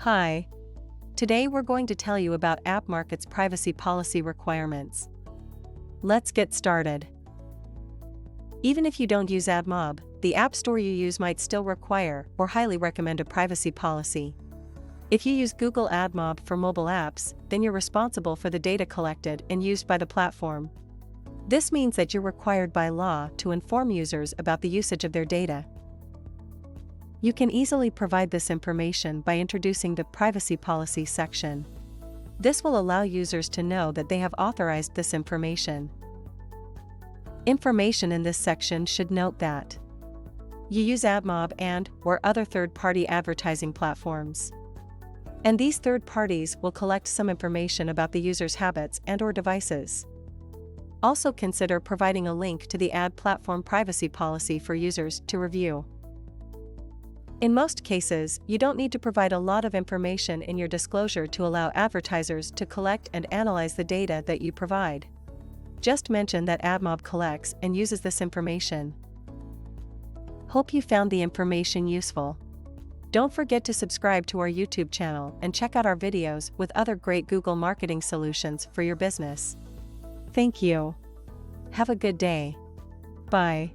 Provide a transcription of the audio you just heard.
Hi. Today we're going to tell you about App Market's privacy policy requirements. Let's get started. Even if you don't use AdMob, the app store you use might still require or highly recommend a privacy policy. If you use Google AdMob for mobile apps, then you're responsible for the data collected and used by the platform. This means that you're required by law to inform users about the usage of their data. You can easily provide this information by introducing the Privacy Policy section. This will allow users to know that they have authorized this information. Information in this section should note that you use AdMob and/or other third-party advertising platforms. And these third parties will collect some information about the user's habits and/or devices. Also consider providing a link to the ad platform privacy policy for users to review. In most cases, you don't need to provide a lot of information in your disclosure to allow advertisers to collect and analyze the data that you provide. Just mention that AdMob collects and uses this information. Hope you found the information useful. Don't forget to subscribe to our YouTube channel and check out our videos with other great Google marketing solutions for your business. Thank you. Have a good day. Bye.